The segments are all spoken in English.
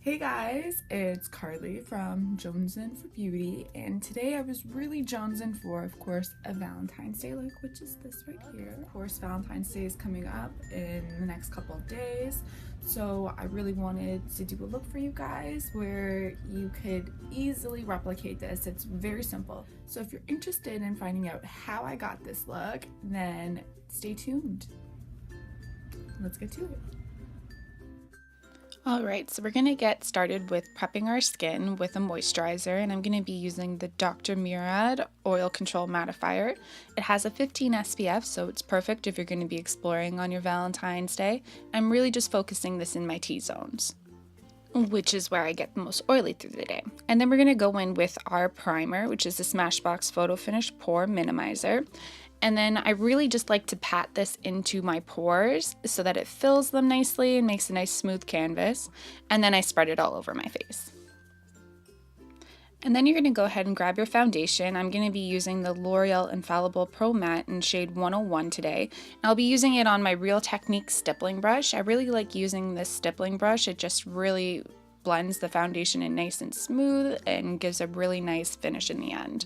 Hey guys, it's Carly from Jonesin' for Beauty, and today I was really jonesing for, of course, a Valentine's Day look, which is this right here. Of course, Valentine's Day is coming up in the next couple of days, so I really wanted to do a look for you guys where you could easily replicate this. It's very simple. So if you're interested in finding out how I got this look, then stay tuned. Let's get to it. Alright, so we're going to get started with prepping our skin with a moisturizer, and I'm going to be using the Dr.Murad Oil Control Mattifier. It has a 15 SPF, so it's perfect if you're going to be exploring on your Valentine's Day. I'm really just focusing this in my T-zones, which is where I get the most oily through the day. And then we're going to go in with our primer, which is the Smashbox Photo Finish Pore Minimizer. And then I really just like to pat this into my pores so that it fills them nicely and makes a nice smooth canvas. And then I spread it all over my face. And then you're going to go ahead and grab your foundation. I'm going to be using the L'Oreal Infallible Pro Matte in shade 101 today. And I'll be using it on my Real Technique stippling brush. I really like using this stippling brush. It just really blends the foundation in nice and smooth and gives a really nice finish in the end.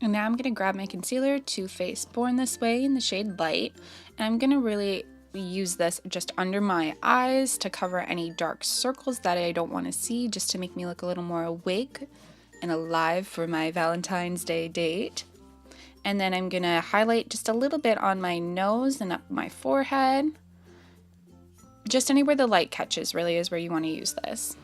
And now I'm going to grab my concealer, Too Faced Born This Way in the shade Light, and I'm going to really use this just under my eyes to cover any dark circles that I don't want to see, just to make me look a little more awake and alive for my Valentine's Day date. And then I'm going to highlight just a little bit on my nose and up my forehead. Just anywhere the light catches really is where you want to use this.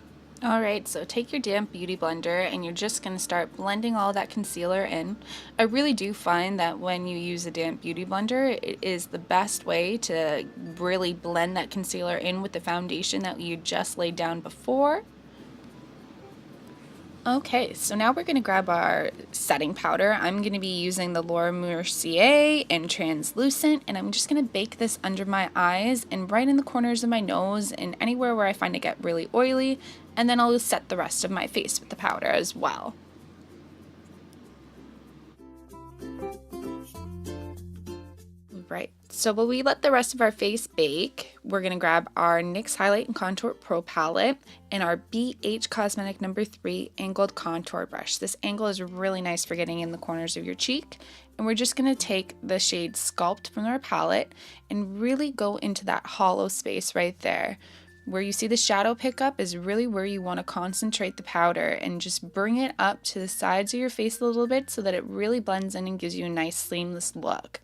Alright, so take your damp beauty blender and you're just going to start blending all that concealer in. I really do find that when you use a damp beauty blender, it is the best way to really blend that concealer in with the foundation that you just laid down before. Okay, so now we're going to grab our setting powder. I'm going to be using the Mercier in Translucent, and I'm just going to bake this under my eyes and right in the corners of my nose and anywhere where I find it get really oily, and then I'll set the rest of my face with the powder as well. Right, so while we let the rest of our face bake, we're going to grab our NYX Highlight and Contour Pro Palette and our BH Cosmetic No. 3 Angled Contour Brush. This angle is really nice for getting in the corners of your cheek. And we're just going to take the shade Sculpt from our palette and really go into that hollow space right there. Where you see the shadow pickup is really where you want to concentrate the powder and just bring it up to the sides of your face a little bit so that it really blends in and gives you a nice seamless look.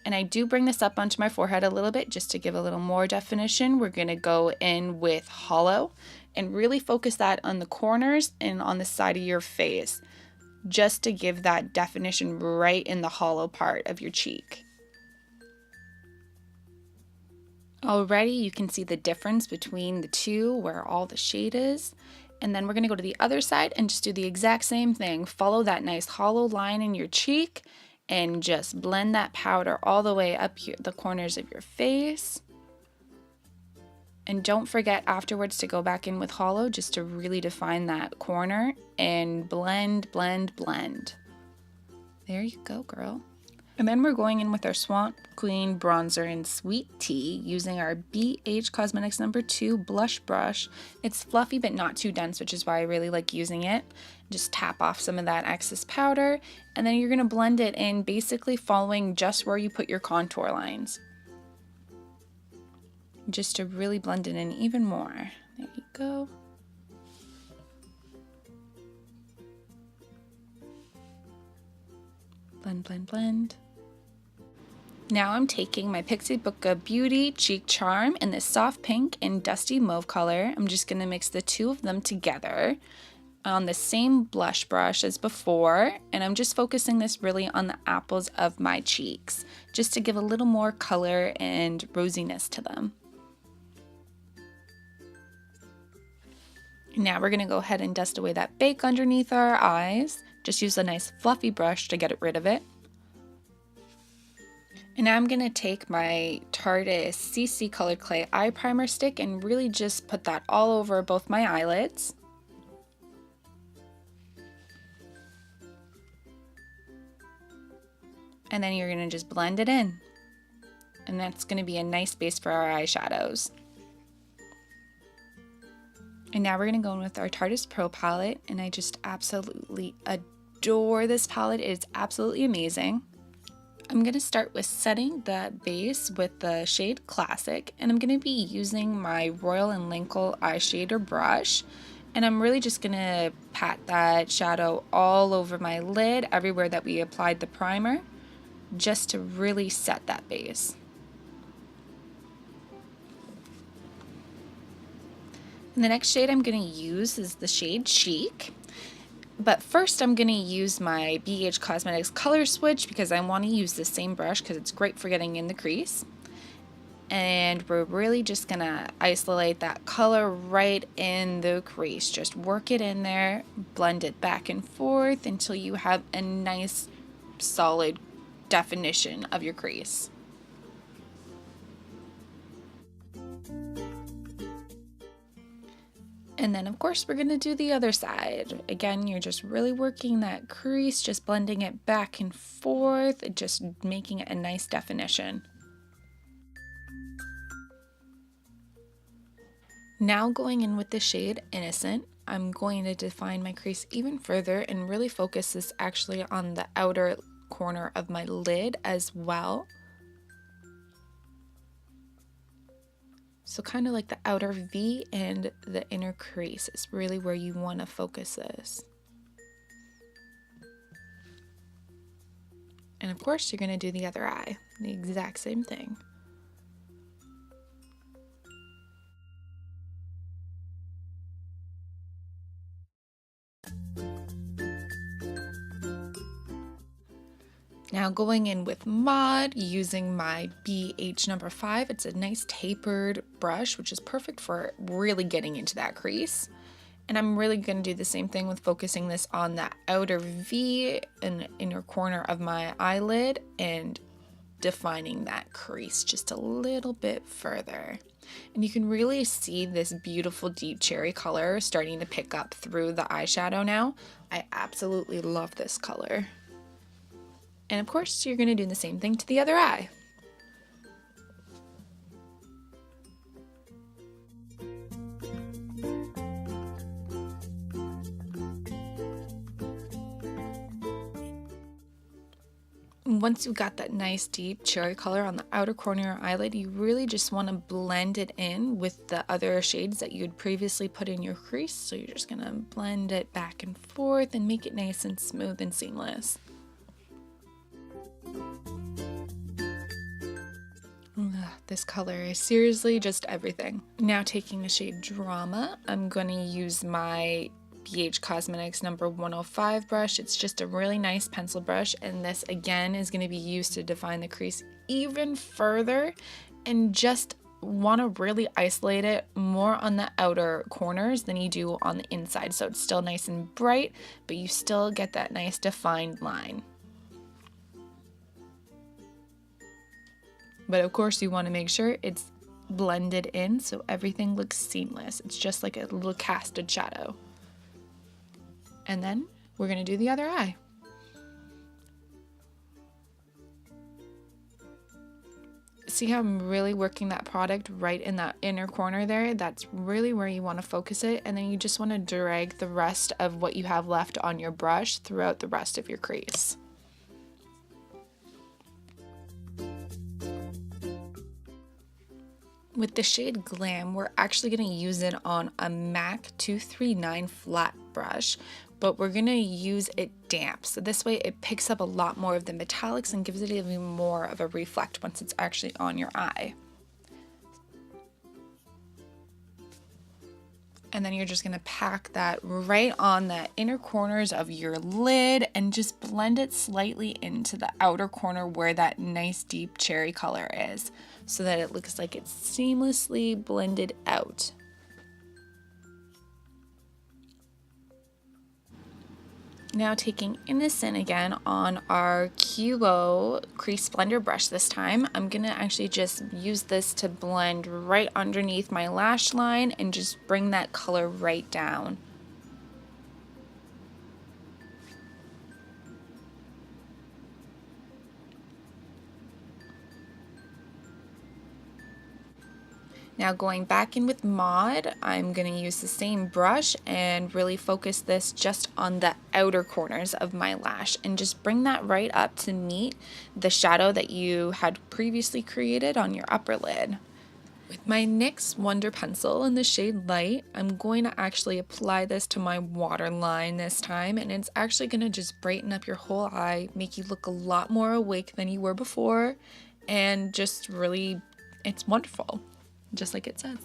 And I do bring this up onto my forehead a little bit just to give a little more definition. We're going to go in with hollow and really focus that on the corners and on the side of your face, just to give that definition right in the hollow part of your cheek. Already you can see the difference between the two, where all the shade is. And then we're going to go to the other side and just do the exact same thing. Follow that nice hollow line in your cheek and just blend that powder all the way up here, the corners of your face. And don't forget afterwards to go back in with hollow just to really define that corner and blend, blend, blend. There you go, girl. And then we're going in with our Swamp Queen Bronzer in Sweet Tea using our BH Cosmetics No. 2 Blush Brush. It's fluffy but not too dense, which is why I really like using it. Just tap off some of that excess powder, and then you're going to blend it in, basically following just where you put your contour lines. Just to really blend it in even more. There you go. Blend, blend, blend. Now I'm taking my Pixi Book of Beauty Cheek Charm in this soft pink and dusty mauve color. I'm just going to mix the two of them together on the same blush brush as before, and I'm just focusing this really on the apples of my cheeks, just to give a little more color and rosiness to them. Now we're going to go ahead and dust away that bake underneath our eyes. Just use a nice fluffy brush to get rid of it. And now I'm going to take my Tarte CC Colored Clay Eye Primer Stick and really just put that all over both my eyelids. And then you're going to just blend it in. And that's going to be a nice base for our eyeshadows. And now we're going to go in with our Tarte Pro palette, and I just absolutely adore this palette. It's absolutely amazing. I'm going to start with setting the base with the shade Classic, and I'm going to be using my Royal & Linkle eyeshadow brush, and I'm really just going to pat that shadow all over my lid, everywhere that we applied the primer, just to really set that base. And the next shade I'm going to use is the shade Chic. But first I'm going to use my BH Cosmetics color switch because I want to use the same brush because it's great for getting in the crease. And we're really just going to isolate that color right in the crease. Just work it in there, blend it back and forth until you have a nice solid definition of your crease. And then of course we're going to do the other side. Again, you're just really working that crease, just blending it back and forth, just making it a nice definition. Now going in with the shade Innocent, I'm going to define my crease even further and really focus this actually on the outer corner of my lid as well. So kind of like the outer V and the inner crease is really where you want to focus this. And of course you're going to do the other eye, the exact same thing. Now going in with Mod, using my BH number 5, it's a nice tapered brush, which is perfect for really getting into that crease. And I'm really going to do the same thing with focusing this on that outer V in the inner corner of my eyelid and defining that crease just a little bit further. And you can really see this beautiful deep cherry color starting to pick up through the eyeshadow now. I absolutely love this color. And of course, you're going to do the same thing to the other eye. Once you've got that nice deep cherry color on the outer corner of your eyelid, you really just want to blend it in with the other shades that you'd previously put in your crease. So you're just going to blend it back and forth and make it nice and smooth and seamless. This color is seriously just everything. Now taking the shade Drama, I'm going to use my BH Cosmetics number 105 brush. It's just a really nice pencil brush, and this again is going to be used to define the crease even further and just want to really isolate it more on the outer corners than you do on the inside. So it's still nice and bright, but you still get that nice defined line. But of course you want to make sure it's blended in so everything looks seamless. It's just like a little casted shadow. And then we're going to do the other eye. See how I'm really working that product right in that inner corner there? That's really where you want to focus it. And then you just want to drag the rest of what you have left on your brush throughout the rest of your crease. With the shade Glam, we're actually going to use it on a MAC 239 flat brush, but we're going to use it damp. So this way it picks up a lot more of the metallics and gives it even more of a reflect once it's actually on your eye. And then you're just going to pack that right on the inner corners of your lid and just blend it slightly into the outer corner where that nice deep cherry color is, so that it looks like it's seamlessly blended out. Now taking Innocent again on our QO Crease Blender brush this time, I'm going to actually just use this to blend right underneath my lash line and just bring that color right down. Now going back in with Mod, I'm going to use the same brush and really focus this just on the outer corners of my lash and just bring that right up to meet the shadow that you had previously created on your upper lid. With my NYX Wonder Pencil in the shade Light, I'm going to actually apply this to my waterline this time, and it's actually going to just brighten up your whole eye, make you look a lot more awake than you were before, and just really, it's wonderful. Just like it says.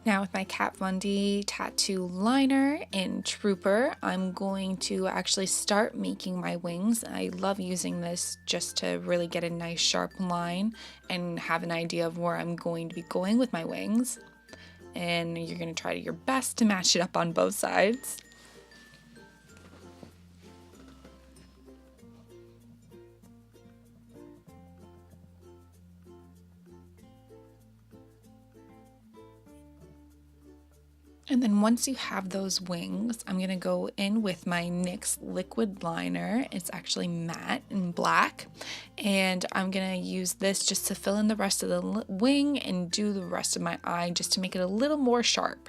Now with my Kat Von D tattoo liner in Trooper, I'm going to actually start making my wings. I love using this just to really get a nice sharp line and have an idea of where I'm going to be going with my wings. And you're going to try your best to match it up on both sides. And then once you have those wings, I'm going to go in with my NYX liquid liner. It's actually matte and black. And I'm going to use this just to fill in the rest of the wing and do the rest of my eye just to make it a little more sharp.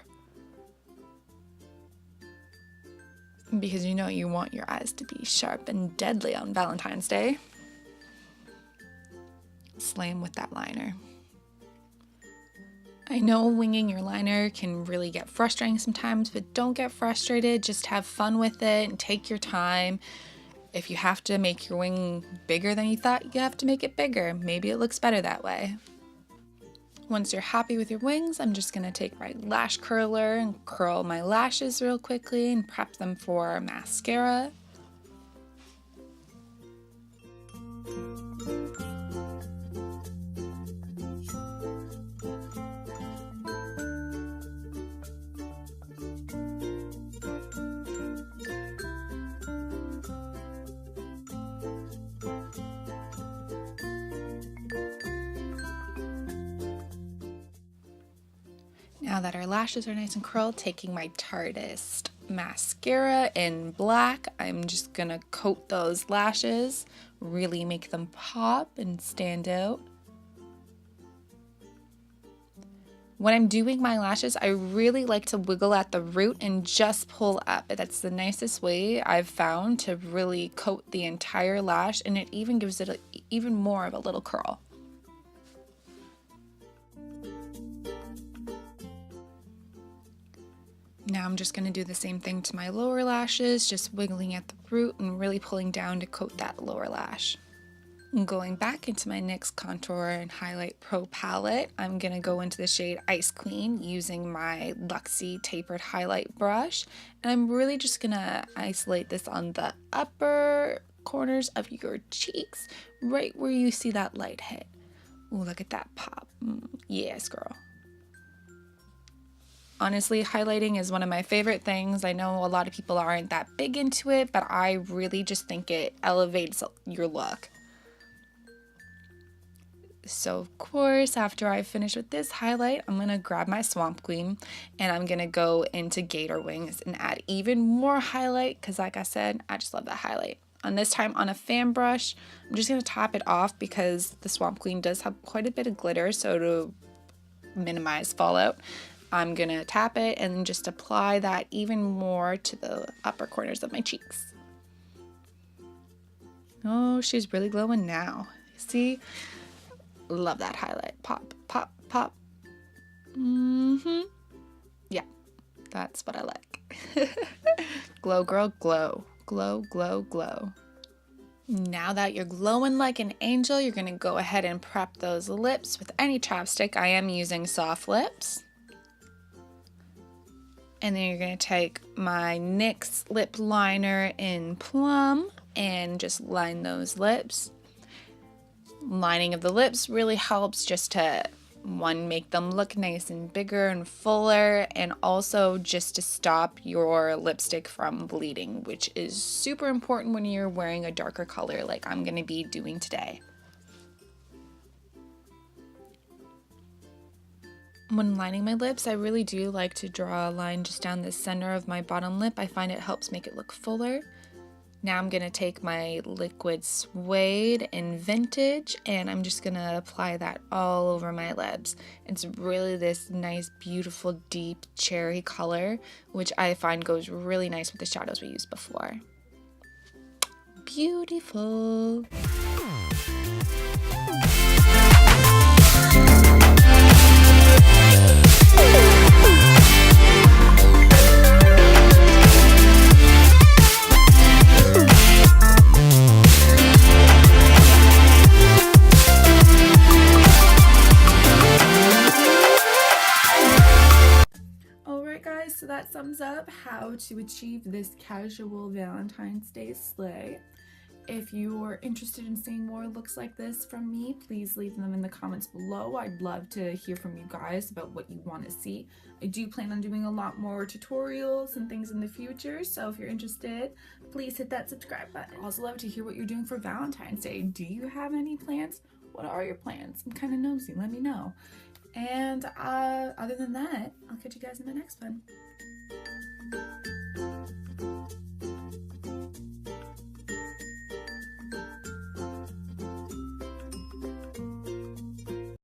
Because you know you want your eyes to be sharp and deadly on Valentine's Day. Slay 'em with that liner. I know winging your liner can really get frustrating sometimes, but don't get frustrated. Just have fun with it and take your time. If you have to make your wing bigger than you thought, you have to make it bigger. Maybe it looks better that way. Once you're happy with your wings, I'm just going to take my lash curler and curl my lashes real quickly and prep them for mascara. Now that our lashes are nice and curled, taking my Tarteist mascara in black, I'm just gonna coat those lashes, really make them pop and stand out. When I'm doing my lashes, I really like to wiggle at the root and just pull up. That's the nicest way I've found to really coat the entire lash, and it even gives it even more of a little curl. Now I'm just going to do the same thing to my lower lashes, just wiggling at the root and really pulling down to coat that lower lash. And going back into my NYX Contour and Highlight Pro palette, I'm going to go into the shade Ice Queen using my Luxie tapered highlight brush. And I'm really just going to isolate this on the upper corners of your cheeks, right where you see that light hit. Ooh, look at that pop. Yes, girl. Honestly, highlighting is one of my favorite things. I know a lot of people aren't that big into it, but I really just think it elevates your look. So of course, after I finish with this highlight, I'm going to grab my Swamp Queen and I'm going to go into Gator Wings and add even more highlight because like I said, I just love that highlight. On this time on a fan brush, I'm just going to top it off because the Swamp Queen does have quite a bit of glitter, so to minimize fallout, I'm going to tap it and just apply that even more to the upper corners of my cheeks. Oh, she's really glowing now. See? Love that highlight. Pop, pop, pop. Yeah, that's what I like. Glow, girl, glow. Glow, glow, glow. Now that you're glowing like an angel, you're going to go ahead and prep those lips with any chapstick. I am using Soft Lips. And then you're going to take my NYX lip liner in Plum and just line those lips. Lining of the lips really helps just to, one, make them look nice and bigger and fuller, and also just to stop your lipstick from bleeding, which is super important when you're wearing a darker color like I'm going to be doing today. When lining my lips, I really do like to draw a line just down the center of my bottom lip. I find it helps make it look fuller. Now I'm going to take my liquid suede in vintage and I'm just going to apply that all over my lips. It's really this nice, beautiful, deep cherry color, which I find goes really nice with the shadows we used before. Beautiful. So that sums up how to achieve this casual Valentine's Day slay. If you're interested in seeing more looks like this from me, please leave them in the comments below. I'd love to hear from you guys about what you want to see. I do plan on doing a lot more tutorials and things in the future, so if you're interested, please hit that subscribe button. I'd also love to hear what you're doing for Valentine's Day. Do you have any plans? What are your plans? I'm kind of nosy, let me know. And other than that, I'll catch you guys in the next one.